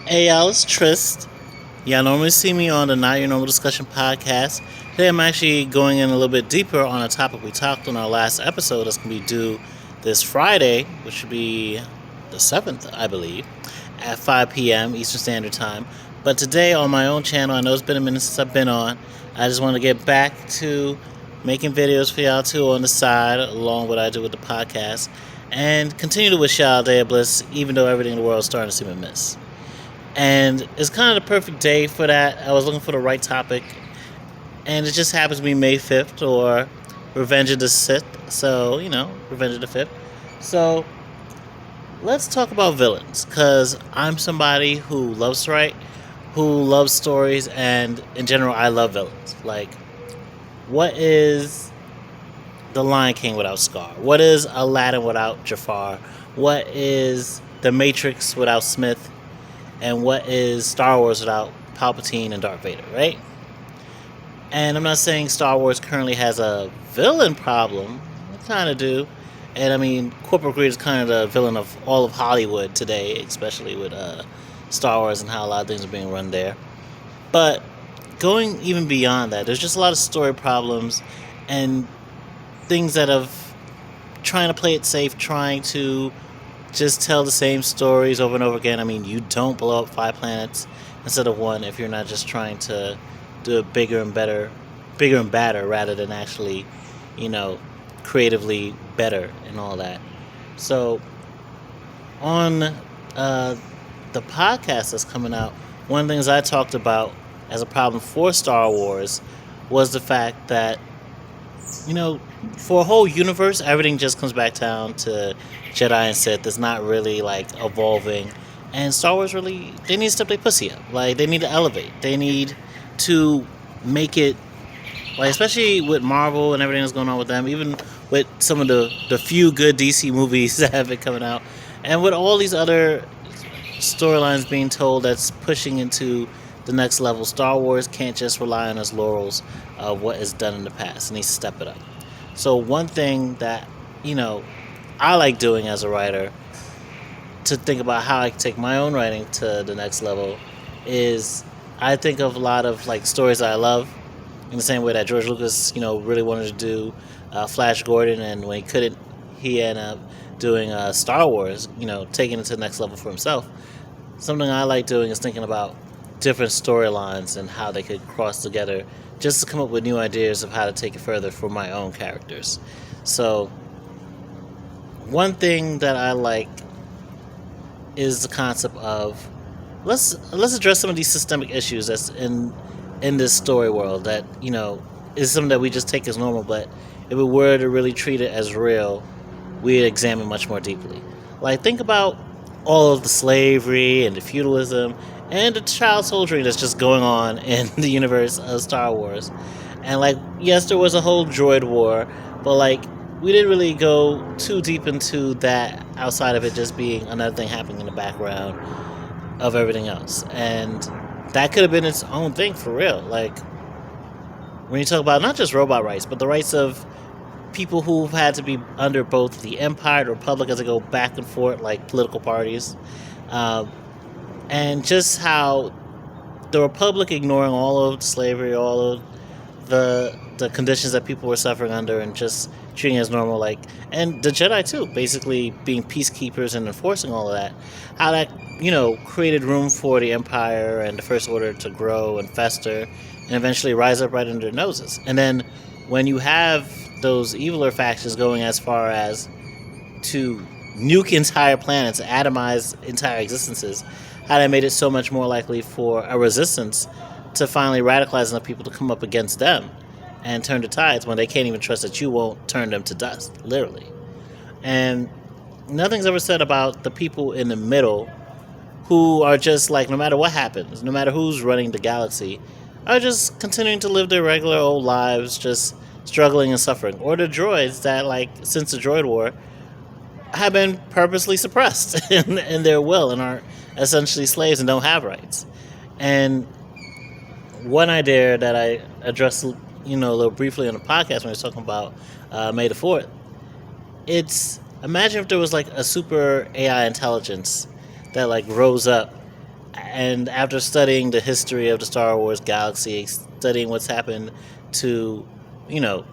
Hey y'all, it's Tryst. Y'all normally see me on the Not Your Normal Discussion podcast. Today I'm actually going in a little bit deeper on a topic we talked on our last episode that's going to be due this Friday, which would be the 7th, I believe, at 5 p.m. Eastern Standard Time. But today on my own channel, I know it's been a minute since I've been on, I just want to get back to making videos for y'all too on the side, along with what I do with the podcast, and continue to wish y'all a day of bliss, even though everything in the world is starting to seem a miss. And it's kind of the perfect day for that. I was looking for the right topic, and it just happens to be May 5th or Revenge of the Sith. So, Revenge of the 5th. So, let's talk about villains, because I'm somebody who loves to write, who loves stories, and in general, I love villains. Like, what is The Lion King without Scar? What is Aladdin without Jafar? What is The Matrix without Smith? And what is Star Wars without Palpatine and Darth Vader, right? And I'm not saying Star Wars currently has a villain problem. It kind of do. And I mean, corporate greed is kind of the villain of all of Hollywood today, especially with Star Wars and how a lot of things are being run there. But going even beyond that, there's just a lot of story problems and things that have trying to play it safe, trying to just tell the same stories over and over again. I mean, you don't blow up 5 planets instead of 1 if you're not just trying to do it bigger and badder, rather than actually, creatively better and all that. So, on the podcast that's coming out, one of the things I talked about as a problem for Star Wars was the fact that, for a whole universe, everything just comes back down to Jedi and Sith. It's not really like evolving. And Star Wars really, they need to step their pussy up. Like, they need to elevate. They need to make it, like, especially with Marvel and everything that's going on with them, even with some of the few good DC movies that have been coming out, and with all these other storylines being told that's pushing into the next level, Star Wars can't just rely on its laurels of what is done in the past. It needs to step it up. So one thing that, I like doing as a writer to think about how I can take my own writing to the next level is I think of a lot of like stories that I love, in the same way that George Lucas, really wanted to do Flash Gordon, and when he couldn't, he ended up doing Star Wars, taking it to the next level for himself. Something I like doing is thinking about different storylines and how they could cross together, just to come up with new ideas of how to take it further for my own characters. So, one thing that I like is the concept of let's address some of these systemic issues that's in this story world that is something that we just take as normal, but if we were to really treat it as real, we'd examine much more deeply. Like, think about all of the slavery and the feudalism and the child soldiering that's just going on in the universe of Star Wars. And like, yes, there was a whole droid war, but like, we didn't really go too deep into that outside of it just being another thing happening in the background of everything else. And that could have been its own thing for real. Like, when you talk about not just robot rights, but the rights of people who've had to be under both the Empire and the Republic as they go back and forth, like political parties. And just how the Republic ignoring all of the slavery, all of the conditions that people were suffering under, and just treating it as normal, like, and the Jedi too, basically being peacekeepers and enforcing all of that. How that, created room for the Empire and the First Order to grow and fester and eventually rise up right under their noses. And then when you have those eviler factions going as far as to nuke entire planets, atomize entire existences, how that made it so much more likely for a resistance to finally radicalize enough people to come up against them and turn the tides when they can't even trust that you won't turn them to dust, literally. And nothing's ever said about the people in the middle who are just like, no matter what happens, no matter who's running the galaxy, are just continuing to live their regular old lives, just struggling and suffering. Or the droids that, like, since the droid war, have been purposely suppressed in their will and are essentially slaves and don't have rights. And one idea that I addressed, a little briefly on the podcast when I was talking about May the 4th, it's, imagine if there was like a super AI intelligence that like rose up And after studying the history of the Star Wars galaxy, studying what's happened to, you know,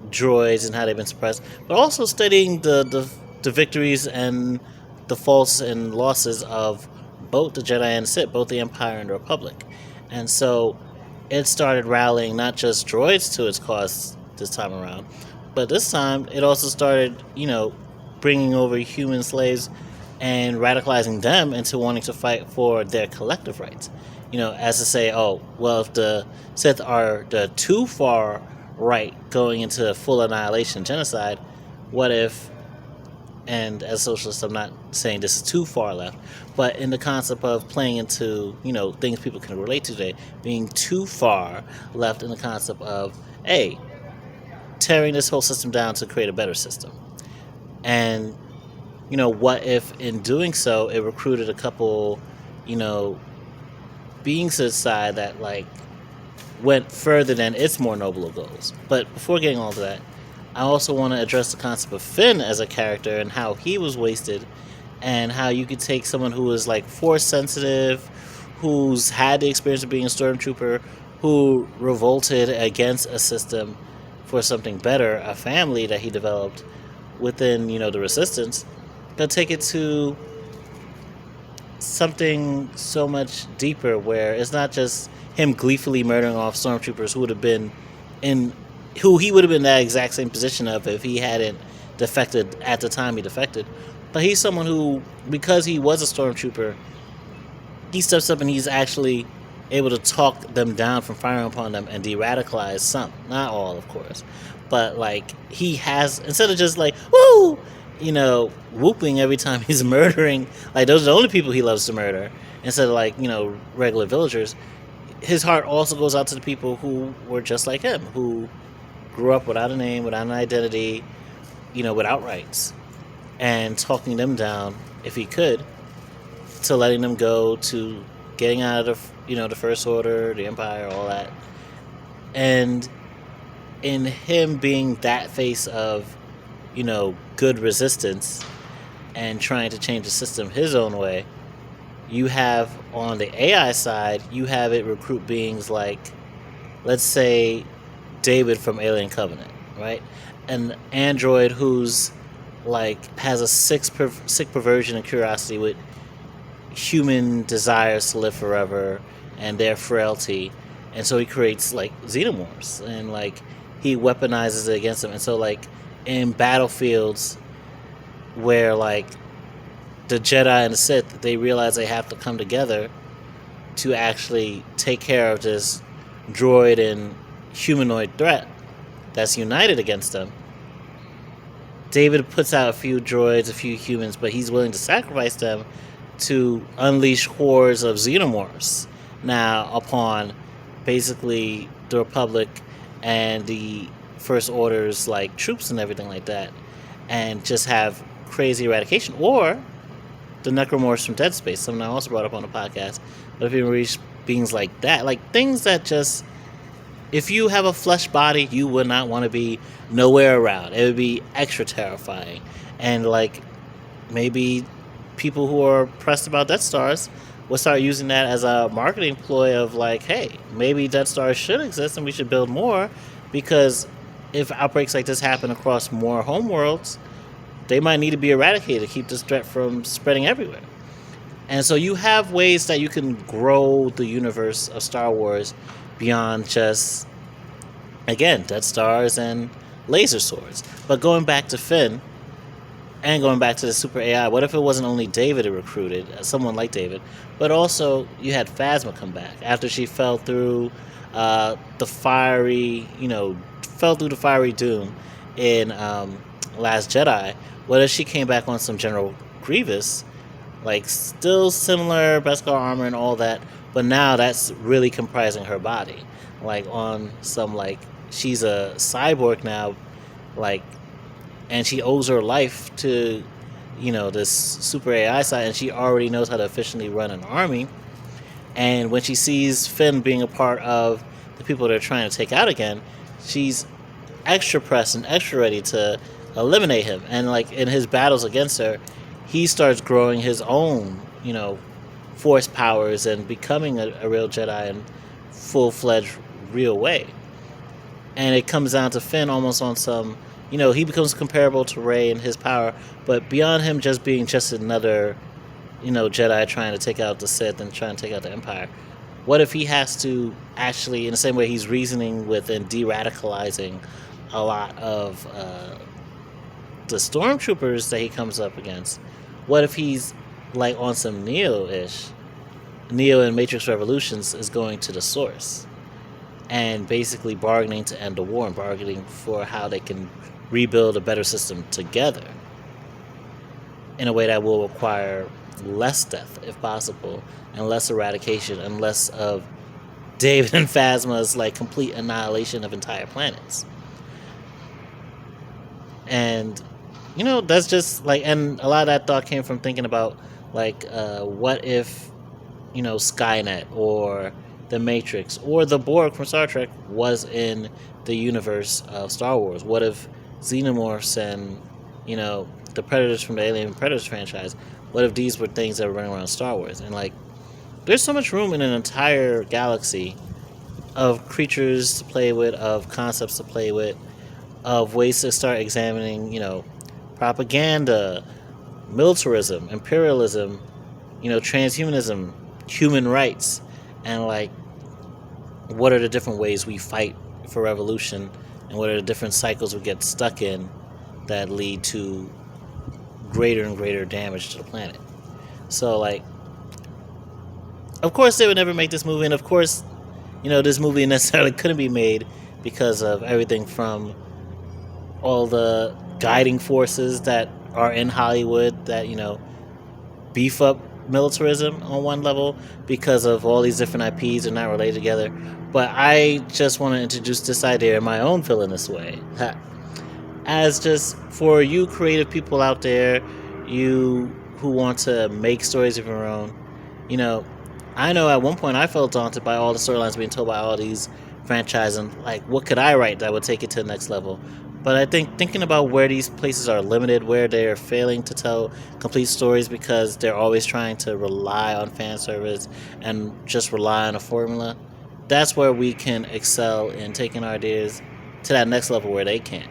droids and how they've been suppressed, but also studying the victories and the faults and losses of both the Jedi and Sith, both the Empire and the Republic. And so it started rallying not just droids to its cause this time around, but this time it also started, bringing over human slaves and radicalizing them into wanting to fight for their collective rights. As to say, oh, well, if the Sith are the too far right going into full annihilation, genocide, what if, and as a socialist, I'm not saying this is too far left, but in the concept of playing into, things people can relate to today, being too far left in the concept of, hey, tearing this whole system down to create a better system. And, what if in doing so, it recruited a couple, beings to the side that, went further than its more noble goals. But before getting all to that, I also want to address the concept of Finn as a character and how he was wasted, and how you could take someone who is force sensitive, who's had the experience of being a stormtrooper, who revolted against a system for something better, a family that he developed within, the resistance, but take it to something so much deeper, where it's not just him gleefully murdering off stormtroopers who he would have been that exact same position of if he hadn't defected at the time he defected. But he's someone who, because he was a stormtrooper, he steps up and he's actually able to talk them down from firing upon them and de-radicalize some, not all, of course, but he has, instead of just woo, whooping every time he's murdering, those are the only people he loves to murder, instead of regular villagers. His heart also goes out to the people who were just like him, who grew up without a name, without an identity, without rights, and talking them down, if he could, to letting them go, to getting out of the First Order, the Empire, all that. And in him being that face of, good resistance and trying to change the system his own way, you have on the AI side, you have it recruit beings like, let's say, David from Alien Covenant, right? An android who's has a sick perversion and curiosity with human desires to live forever and their frailty, and so he creates xenomorphs, and he weaponizes it against them. And so in battlefields where the Jedi and the Sith, they realize they have to come together to actually take care of this droid and humanoid threat that's united against them. David puts out a few droids, a few humans, but he's willing to sacrifice them to unleash hordes of xenomorphs now upon basically the Republic and the First Order's troops and everything like that, and just have crazy eradication. Or the necromorphs from Dead Space, something I also brought up on the podcast. But if you reach beings like that, things that just, if you have a flesh body, you would not want to be nowhere around. It would be extra terrifying. And maybe people who are pressed about Death Stars will start using that as a marketing ploy of hey, maybe Death Stars should exist and we should build more, because if outbreaks like this happen across more homeworlds, they might need to be eradicated to keep this threat from spreading everywhere. And so you have ways that you can grow the universe of Star Wars beyond just, again, Death Stars and laser swords. But going back to Finn, and going back to the super AI, what if it wasn't only David who recruited, someone like David, but also you had Phasma come back after she fell through the fiery doom in Last Jedi? What if she came back on some General Grievous, still similar Beskar armor and all that, but now that's really comprising her body, on some she's a cyborg now, and she owes her life to, this super AI side, and she already knows how to efficiently run an army. And when she sees Finn being a part of the people they're trying to take out again, she's extra pressed and extra ready to eliminate him. And in his battles against her, he starts growing his own, force powers and becoming a real Jedi in full-fledged real way. And it comes down to Finn almost on some, he becomes comparable to Rey in his power, but beyond him just being just another, Jedi trying to take out the Sith and trying to take out the Empire. What if he has to actually, in the same way he's reasoning with and de-radicalizing a lot of the stormtroopers that he comes up against, what if he's like on some Neo-ish? Neo in Matrix Revolutions is going to the source and basically bargaining to end the war and bargaining for how they can rebuild a better system together in a way that will require less death, if possible, and less eradication, and less of David and Phasma's like complete annihilation of entire planets. And that's just like, and a lot of that thought came from thinking about like what if Skynet or the Matrix or the Borg from Star Trek was in the universe of Star Wars? What if Xenomorphs and the Predators from the Alien Predators franchise, what if these were things that were running around Star Wars? And like, there's so much room in an entire galaxy of creatures to play with, of concepts to play with, of ways to start examining, propaganda, militarism, imperialism, transhumanism, human rights, and like, what are the different ways we fight for revolution, and what are the different cycles we get stuck in that lead to greater and greater damage to the planet. So like, of course they would never make this movie, and of course this movie necessarily couldn't be made because of everything from all the guiding forces that are in Hollywood that beef up militarism on one level, because of all these different IPs are not related together. But I just want to introduce this idea in my own villainous way, as just for you creative people out there, you who want to make stories of your own. I know at one point I felt daunted by all the storylines being told by all these franchises, and like, what could I write that would take it to the next level? But I think thinking about where these places are limited, where they're failing to tell complete stories because they're always trying to rely on fan service and just rely on a formula, that's where we can excel in taking our ideas to that next level where they can't,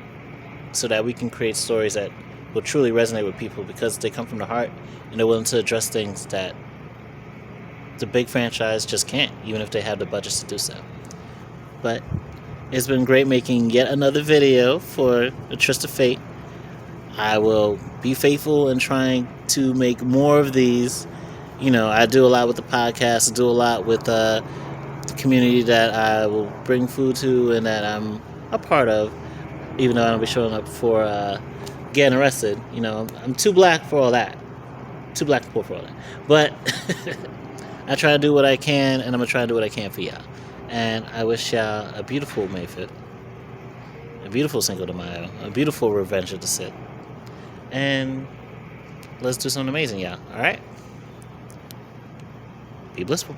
so that we can create stories that will truly resonate with people because they come from the heart and they're willing to address things that the big franchise just can't, even if they have the budgets to do so. But it's been great making yet another video for the Tryst of Fate. I will be faithful in trying to make more of these. I do a lot with the podcast. I do a lot with the community that I will bring food to and that I'm a part of, even though I don't be showing up for getting arrested. I'm too black for all that. Too black and poor for all that. But I try to do what I can, and I'm going to try to do what I can for y'all. And I wish y'all a beautiful May 5th, a beautiful Cinco de Mayo, a beautiful Revenge of the Sith. And let's do something amazing, y'all. All right? Be blissful.